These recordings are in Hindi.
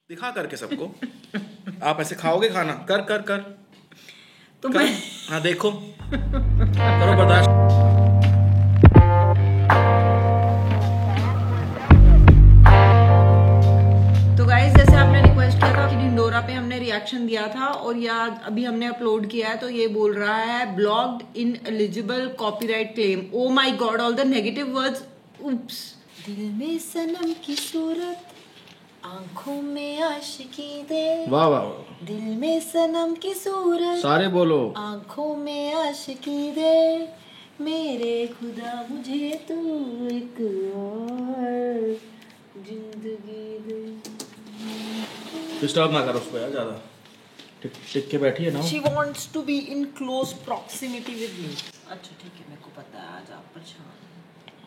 दिखा करके सबको। आप ऐसे खाओगे खाना? कर कर कर तो कर। हाँ देखो, करो बर्दाश्त। तो गाइस, जैसे आपने रिक्वेस्ट किया था कि ढिंडोरा पे हमने रिएक्शन दिया था और या अभी हमने अपलोड किया है, तो ये बोल रहा है blocked in eligible copyright claim. Oh my god, all the negative words. Oops. दिल में सनम की सूरत, आंखों में आशिकी दे। वाह वाह वाह, दिल में सनम की सूरत, सारे बोलो। आंखों में आशिकी दे, मेरे खुदा मुझे तू एक और जिंदगी दे। डिस्टर्ब ना करो उसको यार ज्यादा। टिक के बैठी है ना। She wants to be in close proximity with me. अच्छा ठीक है, मेरे को पता है आज आप परेशान हैं।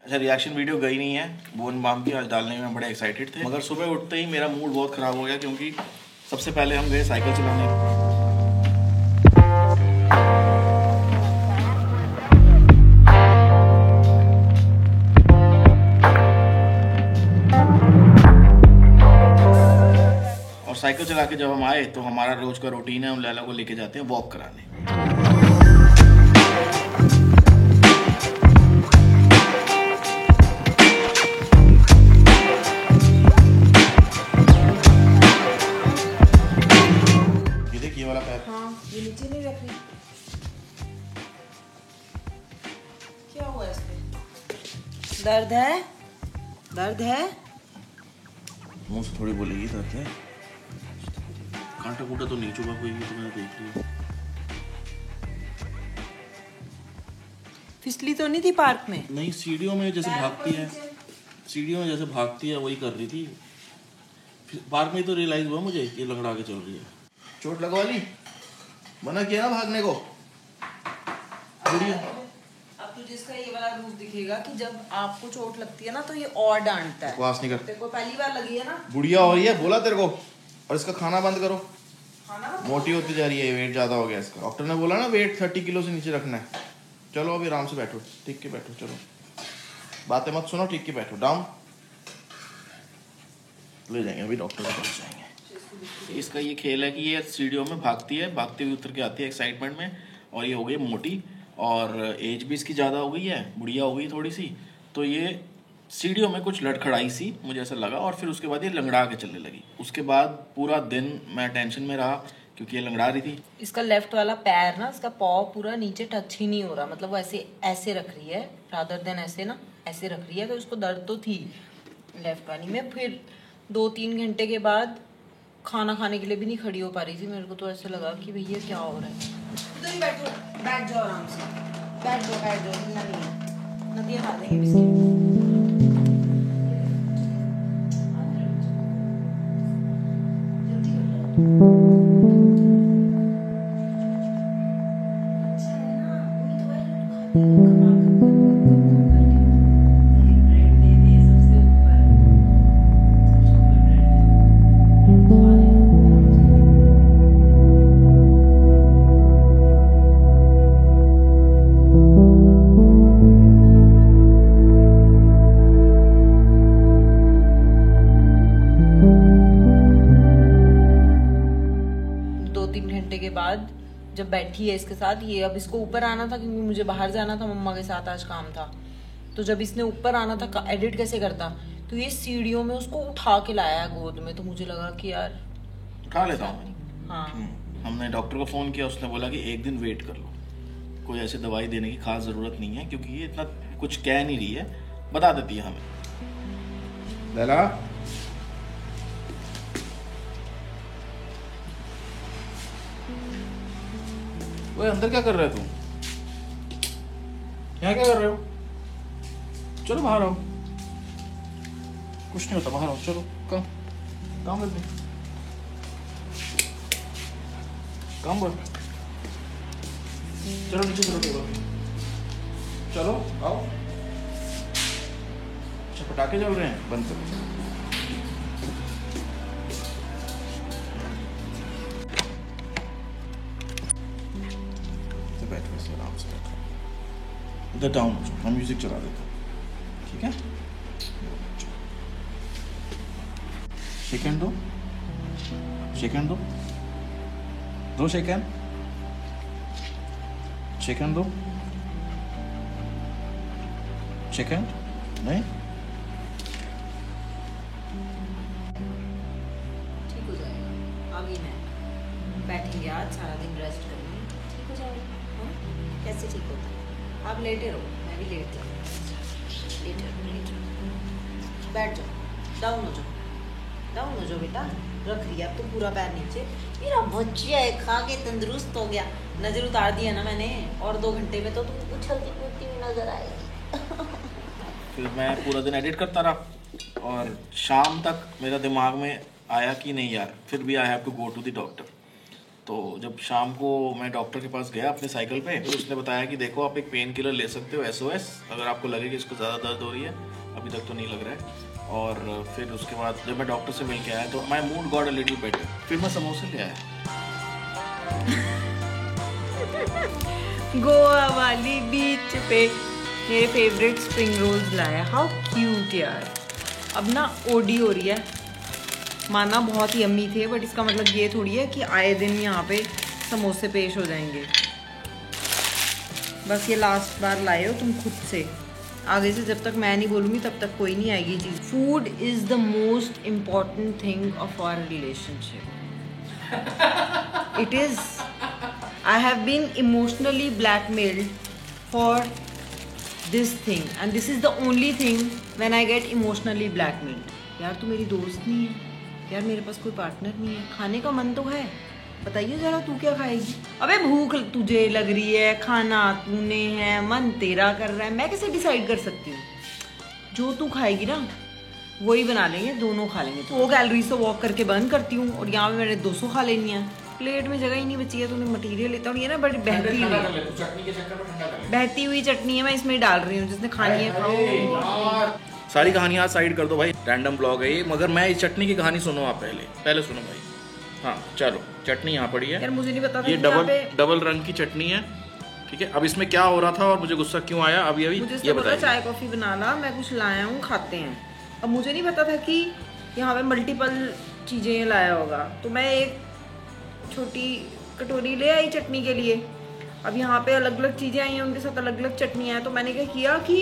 अच्छा, रिएक्शन वीडियो गई नहीं है, बोन बाम की आज डालने में बड़े एक्साइटेड थे, मगर सुबह उठते ही मेरा मूड बहुत खराब हो गया क्योंकि सबसे पहले हम गए साइकिल चलाने। और साइकिल चला के जब हम आए तो हमारा रोज का रूटीन है, हम लैला को लेके जाते हैं वॉक कराने। वाला पैर। हाँ, ये नीचे नहीं रख रही। क्या हुआ इसमें? दर्द है? दर्द है? मुंह से थोड़ी बोलेगी दर्द है। कांटा कूटा तो नहीं चुका कोई भी, तो मैंने देख लिया। फिसली तो नहीं थी पार्क में? नहीं, सीढ़ियों में जैसे भागती है, सीढ़ियों में जैसे भागती है वही कर रही थी। पार्क में तो रियलाइज हुआ मुझे कि लंगड़ा के चल रही है। चोट लगवा ली, मना किया ना भागने को। अब तुझे इसका ये वाला रूप दिखेगा कि जब आपको चोट लगती है ना तो ये और डांटता है। बकवास नहीं कर। तेरे को पहली बार लगी है ना? बुढ़िया हो रही है, बोला तेरे को। और इसका खाना बंद करो, खाना मोटी होती जा रही है, वेट ज्यादा हो गया इसका। डॉक्टर ने बोला ना वेट 30 किलो से नीचे रखना है। चलो अभी आराम से बैठो, ठीक के बैठो, चलो बातें मत सुनो, ठीक के बैठो, डाउन। ले जाएंगे अभी डॉक्टर के पास जाएंगे। इसका ये खेल है कि ये सीढ़ियों में भागती है, भागते हुए उतर के आती है एक्साइटमेंट में, और ये हो गई मोटी और एज भी इसकी ज़्यादा हो गई है, बुढ़िया हो गई थोड़ी सी, तो ये सीढ़ियों में कुछ लड़खड़ाई सी मुझे ऐसा लगा, और फिर उसके बाद ये लंगड़ा के चलने लगी। उसके बाद पूरा दिन मैं टेंशन में रहा क्योंकि ये लंगड़ा रही थी। इसका लेफ्ट वाला पैर ना, इसका पाँव पूरा नीचे टच ही नहीं हो रहा, मतलब वो ऐसे ऐसे रख रही है रादर देन ऐसे ना, ऐसे रख रही है, तो इसको दर्द तो थी लेफ्ट वाली में। फिर 2-3 घंटे के बाद खाना खाने के लिए भी नहीं खड़ी हो पा रही थी। मेरे को तो ऐसे लगा कि भैया क्या हो रहा है। इधर ही बैठो, बैठ जाओ आराम से, बैठ जाओ, हिलना नहीं है। नदियाँ खा देंगे बिस्किट। बाद जब बैठी है इसके साथ, ये अब इसको ऊपर आना था क्योंकि मुझे बाहर जाना था, मम्मा के साथ आज काम था। तो जब इसने ऊपर आना था, एडिट कैसे करता, तो ये सीढ़ियों में उसको उठा के लाया गोद में। तो मुझे लगा कि यार उठा लेता हूँ। हाँ, हमने डॉक्टर को फ़ोन किया, उसने बोला कि एक दिन वेट कर लो, कोई ऐसी दवाई देने की खास ज़रूरत नहीं है क्योंकि ये इतना कुछ कह नहीं रही है, बता देती है हमें। लैला, वो अंदर क्या कर रहा है तू? यहाँ क्या कर रहे हो? चलो बाहर आओ, कुछ नहीं होता, बाहर आओ, चलो कम काम करते, काम कर, चलो नीचे चलो, चलो आओ। अच्छा पटाखे चल रहे हैं, बंद करो। बैठो ऐसे आराम से, बैठो इधर डाउन हो जाओ, मैं म्यूजिक चला देता हूँ, ठीक है? सेकंड दो, शेक हैंड दो, दो शेक हैंड, शेक हैंड दो, शेक हैंड नहीं। ठीक हो जाएगा, अभी मैं बैठेंगे आज सारा दिन रेस्ट करेंगे, ठीक हो जाएगा। हाँ? कैसे ठीक होता है? आप लेटे रहो, मैं भी लेट जाऊँ, लेटे रहो, बैठ जाओ, डाउन हो जाओ, डाउन हो जाओ बेटा। रख लिया अब तो पूरा पैर नीचे, मेरा बच्चा है खा के तंदुरुस्त हो गया। नज़र उतार दिया ना मैंने, और 2 घंटे में तो तुम उछलती कूदती हुई नजर आएगी। फिर मैं पूरा दिन एडिट करता रहा और शाम तक मेरा दिमाग में आया कि नहीं यार, फिर भी I have to go to the doctor. तो जब शाम को मैं डॉक्टर के पास गया अपने साइकिल पे, तो उसने बताया कि देखो आप एक पेन किलर ले सकते हो SOS, अगर आपको लगे कि इसको ज़्यादा दर्द हो रही है। अभी तक तो नहीं लग रहा है। और फिर उसके बाद जब मैं डॉक्टर से मिल के आया तो my mood got a little better. फिर मैं समोसे ले आया। गोवा वाली बीच पे मेरे फेवरेट स्प्रिंग रोल्स लाया। हाउ क्यूट यार। अब ना ओडी हो रही है, माना बहुत ही यम्मी थे, बट इसका मतलब ये थोड़ी है कि आए दिन यहाँ पे समोसे पेश हो जाएंगे। बस ये लास्ट बार लाए हो तुम खुद से, आगे से जब तक मैं नहीं बोलूँगी तब तक कोई नहीं आएगी चीज़। Food is the most important thing of our relationship. It is. I have been emotionally blackmailed for this thing and this is the only thing when I get emotionally blackmailed. यार तू मेरी दोस्त नहीं है यार, मेरे पास कोई पार्टनर नहीं है, खाने का मन तो है, बताइए जरा तू क्या खाएगी? अबे भूख तुझे लग रही है, खाना तूने है, मन तेरा कर रहा है, मैं कैसे डिसाइड कर सकती हूँ? जो तू खाएगी ना वही बना लेंगे, दोनों खा लेंगे। तो वो कैलोरीज तो वॉक करके बर्न करती हूँ और यहाँ पे मैंने 200 खा लेनी है। प्लेट में जगह ही नहीं बची है, तूने मटेरियल लेता हूँ। ये ना बड़ी बहती हुई चटनी है, मैं इसमें डाल रही हूँ, जिसने खानी है खाओ। सारी कहानियाँ साइड कर दो भाई, रैंडम ब्लॉग है ये, मगर मैं इस चटनी की कहानी सुनो आप पहले सुनो भाई। हाँ चलो, चटनी यहाँ पड़ी है यार, मुझे नहीं पता था ये डबल रंग की चटनी है, ठीक है। अब इसमें क्या हो रहा था और मुझे गुस्सा क्यों आया अभी मुझे ये बताइए। चाय कॉफी बना ला, मैं कुछ लाया हूँ, खाते हैं। अब मुझे नहीं पता था कि यहाँ पे मल्टीपल चीजें लाया होगा, तो मैं एक छोटी कटोरी ले आई चटनी के लिए। अब यहाँ पे अलग अलग चीजें आई हैं, उनके साथ अलग अलग चटनियाँ हैं, तो मैंने क्या किया कि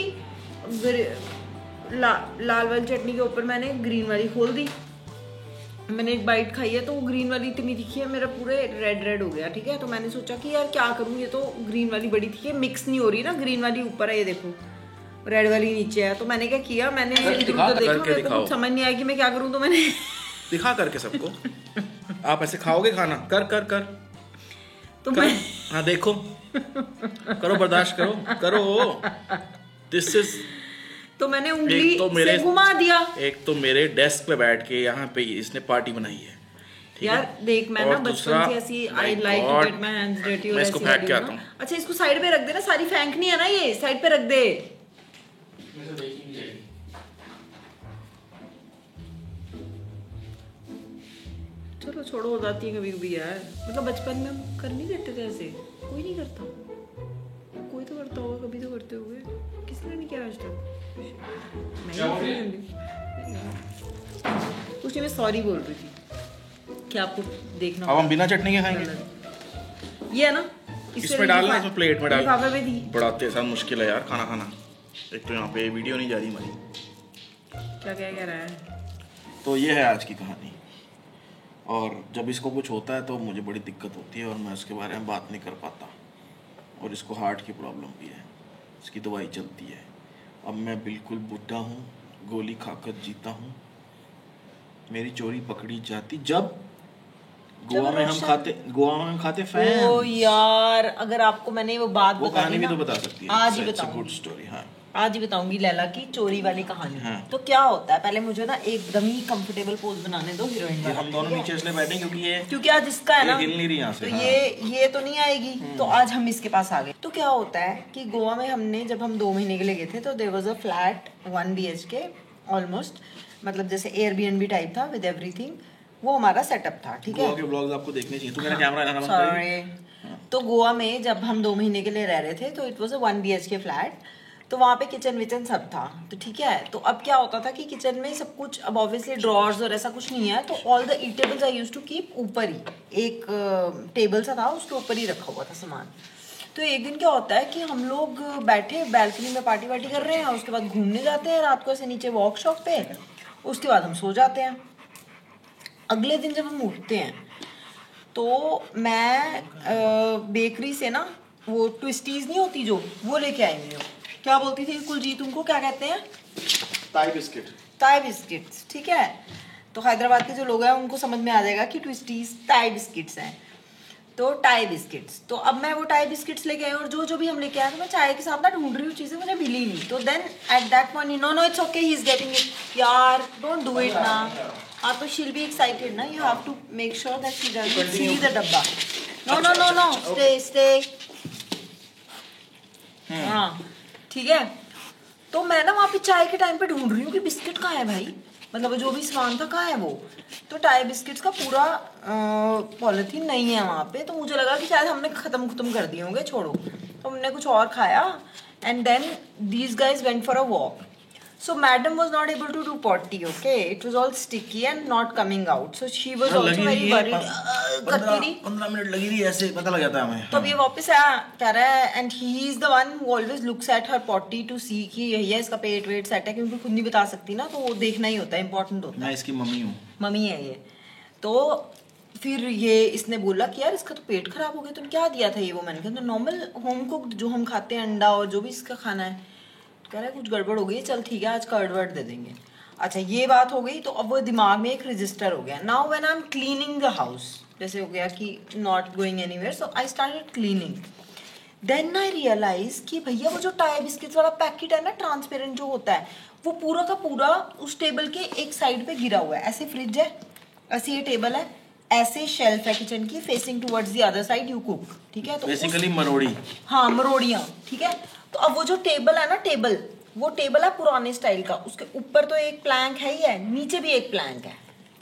लाल वाली चटनी के ऊपर मैंने ग्रीन वाली खोल दी। मैंने एक बाइट खाई है तो वो ग्रीन वाली इतनी तीखी है, मेरा पूरे रेड हो गया, ठीक है। तो मैंने सोचा कि यार क्या करूँ, ये तो ग्रीन वाली बड़ी तीखी है, मिक्स नहीं हो रही ना, ग्रीन वाली ऊपर है, ये देखो रेड वाली नीचे है। तो मैंने क्या किया, मैंने देखा, मेरे को कुछ समझ नहीं आया कि मैं क्या करूँ, तो मैंने दिखा करके सबको। आप ऐसे खाओगे खाना? कर कर कर तो कर। हाँ देखो, करो, बर्दाश्त करो। This is. तो मैंने उंगली से घुमा दिया। एक तो मेरे डेस्क पे बैठ के यहाँ पे इसने पार्टी बनाई है, यार देख, मैं ना बचपन से ऐसी I like to get my hands dirty. मैं इसको फेंक के आता हूँ। अच्छा, इसको साइड पे रख दे ना, सारी फेंकनी है ना, ये साइड पे रख दे। चलो छोड़ो, हो जाती है कभी कभी यार, मतलब बचपन में हम कर नहीं देते थे ऐसे, कोई नहीं करता, कोई तो करता होगा, कभी तो करते होंगे, किसने नहीं किया आज तक? कुछ नहीं, मैं सॉरी बोल रही थी कि आपको देखना। अब हम बिना चटनी के खाएंगे, ये है ना, इसमें डालना, इसमें प्लेट में डालना। बड़ा तेरे मुश्किल है यार खाना। एक तो यहाँ पे वीडियो नहीं जा रही हमारी, क्या कह रहा है। तो ये है आज की कहानी। और जब इसको कुछ होता है तो मुझे बड़ी दिक्कत होती है और मैं उसके बारे में बात नहीं कर पाता। और इसको हार्ट की प्रॉब्लम भी है, इसकी दवाई चलती है। अब मैं बिल्कुल बुढ़ा हूँ, गोली खाकर जीता हूँ। मेरी चोरी पकड़ी जाती जब गोवा में हम खाते फैन। ओ यार, अगर आपको मैंने वो बात वो कहानी भी तो बता सकती है। आज ही बताऊंगी, गुड स्टोरी। हाँ, आज ही बताऊंगी लैला की चोरी वाली कहानी। हाँ। तो क्या होता है, पहले मुझे ना एकदम ही कंफर्टेबल पोज बनाने दो हीरोइन वाला। हम दोनों नीचे इसलिए बैठे क्योंकि आज इसका है ना, हिल नहीं रही यहाँ से। तो ये तो नहीं आएगी, तो आज हम इसके पास आ गए। तो क्या होता है कि गोवा में हमने जब हम 2 महीने के लिए गए थे, तो there was a flat 1 BHK almost, मतलब जैसे Airbnb टाइप था विद एवरीथिंग, वो हमारा सेटअप था, ठीक है। गोवा के ब्लॉग्स आपको देखने चाहिए। तू मेरा कैमरा लाना मत करिए। तो गोवा में जब हम 2 महीने के लिए रह रहे थे, तो it was a 1 BHK flat तो वहाँ पे किचन विचन सब था, तो ठीक है। तो अब क्या होता था कि किचन में सब कुछ, अब ऑब्वियसली ड्रॉर्स और ऐसा कुछ नहीं है, तो all the eatables I used to keep ऊपर ही, एक टेबल सा था उसके ऊपर ही रखा हुआ था सामान। तो एक दिन क्या होता है कि हम लोग बैठे बैल्कनी में पार्टी वार्टी कर रहे हैं, उसके बाद घूमने जाते हैं रात को ऐसे नीचे वर्कशॉप पे, उसके बाद हम सो जाते हैं। अगले दिन जब हम उठते हैं तो मैं बेकरी से ना वो ट्विस्टीज नहीं होती जो, वो लेके आई हुई हूँ। क्या बोलती थी कुलजीत, उनको क्या कहते हैं? ताई बिस्किट। ताई बिस्किट्स, ठीक है। तो हैदराबाद के जो लोग हैं उनको समझ में आ जाएगा कि ट्विस्टीज ताई बिस्किट्स हैं। तो टाई बिस्किट्स, तो अब मैं वो टाई बिस्किट्स लेके आई, और जो भी हम लेके आए, तो मैं चाय के साथ ना ढूंढ रही हूँ चीजें, मुझे मिली नहीं। तो then at that point, no it's okay, he is getting it, यार डोंट डू इट ना। हाँ, तो शील बी एक्साइटेड ना, you have to make sure that she doesn't see the डब्बा। No stay. हाँ ठीक है। तो मैं ना वहाँ पे चाय के टाइम पे ढूंढ रही हूँ कि बिस्किट कहाँ है भाई, मतलब जो भी सामान था कहाँ है वो। तो टाई बिस्किट्स का पूरा पॉलिथीन नहीं है वहाँ पे, तो मुझे लगा कि शायद हमने खत्म कर दिए होंगे, छोड़ो। तो हमने कुछ और खाया, and then these guys went for a walk. So madam was not able to do potty, okay? It was all sticky and not coming out. So she was also very worried. 15 minute लगी रही, ऐसे पता लग जाता है हमें। तो अब ये वापस आया, कह रहा है, and he is the one who always looks at her potty to see कि ये इसका पेट वेट सेट है, क्योंकि खुद नहीं बता सकती ना, तो वो देखना ही होता है, इम्पोर्टेंट होता है। मैं इसकी मम्मी हूँ। मम्मी है ये। तो फिर ये इसने बोला कि यार इसका तो पेट खराब हो गया, तुम क्या दिया था ये? वो मैंने कहा नॉर्मल होम कुक जो हम खाते हैं, अंडा और जो भी इसका खाना है। कह रहा है कुछ गड़बड़ हो गई, चल ठीक है आज कर्ड वर्ड दे देंगे। अच्छा ये बात हो गई, तो अब वो दिमाग में एक रजिस्टर हो गया। Now when I am cleaning the house, जैसे हो गया कि not going anywhere, so I started cleaning. Then I realize कि भैया वो जो टाई बिस्किट्स वाला पैकेट है ना, ट्रांसपेरेंट जो होता है, वो पूरा का पूरा उस टेबल के एक साइड पे गिरा हुआ है। ऐसे फ्रिज है, ऐसे ये टेबल है, ऐसे शेल्फ है किचन की, facing towards the other side you cook, ठीक है। तो बेसिकली मरोड़ी। हाँ मरोड़ियाँ, ठीक है। तो अब वो जो टेबल है ना, वो टेबल है पुराने स्टाइल का, उसके ऊपर तो एक प्लैंक है ही है, नीचे भी एक प्लैंक है,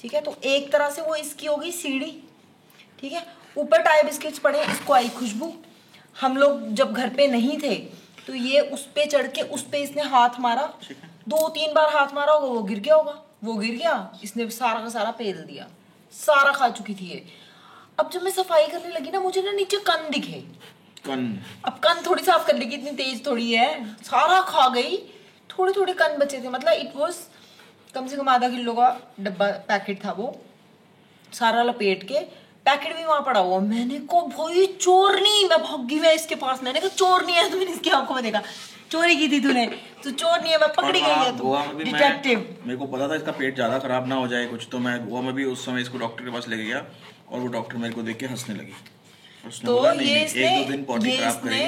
ठीक है। तो एक तरह से वो इसकी हो गई सीढ़ी, ठीक है। ऊपर टाई बिस्किट्स पड़े, इसको आई खुशबू। हम लोग जब घर पे नहीं थे तो ये उस पे चढ़ के उस पे इसने हाथ मारा, 2-3 बार हाथ मारा होगा, वो गिर गया, इसने सारा का सारा पेल दिया, सारा खा चुकी थी ये। अब जब मैं सफाई करने लगी ना, मुझे ना नीचे कन दिखे। अब कन थोड़ी साफ करने की इतनी तेज थोड़ी है, सारा खा गई, थोड़े कन बचे थे, मतलब इट वाज कम से कम आधा किलो का डब्बा पैकेट था वो, सारा लपेट के पैकेट भी वहां पड़ा हुआ। मैंने को भाई चोरनी, मैं भागी मैं इसके पास, मैंने कहा चोरनी है, तो मैंने इसकी आंखों में देखा चोरी की थी तूने, तो चोरनी है, मैं पकड़ी गई है तू डिटेक्टिव। मेरे को पता था इसका पेट ज्यादा खराब ना हो जाए कुछ, तो मैं गोवा में भी उस समय इसको डॉक्टर के पास लेके गया, और वो डॉक्टर मेरे को देख के हंसने लगी। तो ये इसने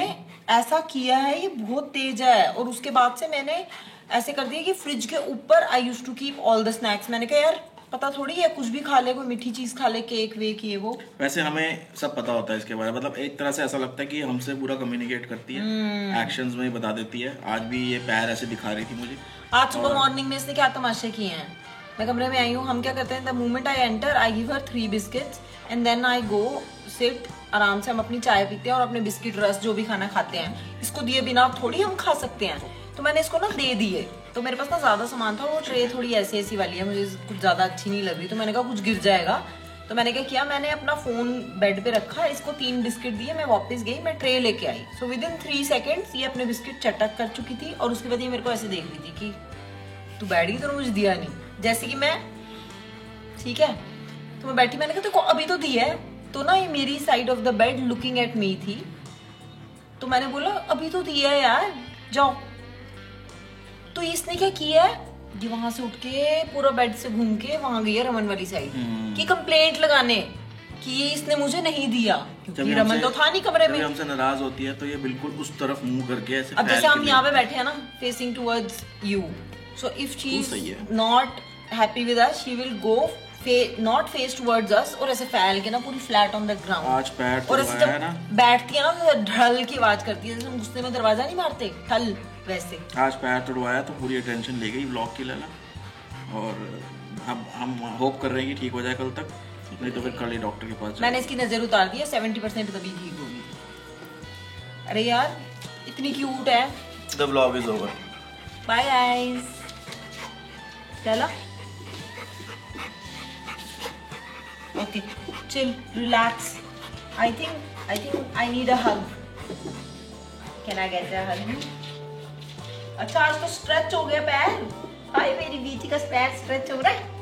ऐसा किया है, ये बहुत तेज है। और उसके बाद से मैंने ऐसे कर दिया कि फ्रिज के ऊपर I used to keep all the snacks. मैंने कहा यार पता थोड़ी है, कुछ भी खा ले, कोई मीठी चीज खा ले, केक वेक ये वो। वैसे हमें सब पता होता है इसके बारे में, मतलब एक तरह से ऐसा लगता है कि हमसे पूरा कम्युनिकेट करती है, एक्शंस में ही बता देती है। आज भी ये पैर ऐसे दिखा रही थी मुझे। आज सुबह मॉर्निंग में इसने क्या तमाशे किए हैं। मैं कमरे में आई हूँ, हम क्या करते हैं, the moment I enter I give her 3 biscuits and then I go sit, आराम से हम अपनी चाय पीते हैं और अपने बिस्किट रस जो भी खाना खाते हैं। इसको दिए बिना थोड़ी हम खा सकते हैं, तो मैंने इसको ना दे दिए। तो मेरे पास ना ज्यादा सामान था, वो ट्रे थोड़ी ऐसी वाली है, मुझे कुछ ज्यादा अच्छी नहीं लग रही, तो मैंने कहा कुछ गिर जाएगा। तो मैंने क्या किया, मैंने अपना फोन बेड पे रखा, इसको 3 बिस्किट दिए, मैं वापस गई, मैं ट्रे लेके आई। सो विद इन 3 सेकेंड्स ये अपने बिस्किट चटक कर चुकी थी, और उसके बाद ये मेरे को ऐसे देख रही थी कि तू बैठ गई तो मुझे दिया नहीं, जैसे कि मैं ठीक है। तो मैं बैठी, मैंने कहा देखो अभी तो दिया है, तो ना ये मेरी side of the bed looking at me थी, तो मैंने बोला अभी तो दिया है यार, जाओ। तो इसने क्या किया है, ये वहां से उठ के पूरा बेड से घूम के वहां गई है रमन वाली साइड की कंप्लेंट लगाने कि ये इसने मुझे नहीं दिया, क्योंकि रमन तो था नहीं कमरे में। हमसे नाराज होती है तो ये बिल्कुल उस तरफ मुंह करके ऐसे। अब जैसे हम यहाँ पे बैठे हैं ना, facing towards you, so if she is not happy with us, she will go not face towards अस, और ऐसे फैल के ना पूरी फ्लैट ऑन द ग्राउंड। आज पैर और ऐसे जब बैठती है ना तो ढल की आवाज करती है, जैसे हम गुस्से में दरवाजा नहीं मारते ठल, वैसे। आज पैर तोड़वाया तो पूरी अटेंशन ले गई व्लॉग की लैला, और अब हम होप कर रहे हैं कि ठीक हो जाए कल तक, नहीं तो फिर कल ही डॉक्टर के पास। मैंने इसकी नजर उतार दी है, 70% तभी ठीक होगी। अरे यार इतनी क्यूट है, the vlog is over. Bye guys. चलो okay chill relax. I think I need a hug. Can I get a hug? अच्छा आज तो स्ट्रेच हो गया पैर। हाय मेरी बीची का पैर स्ट्रेच हो रहा है।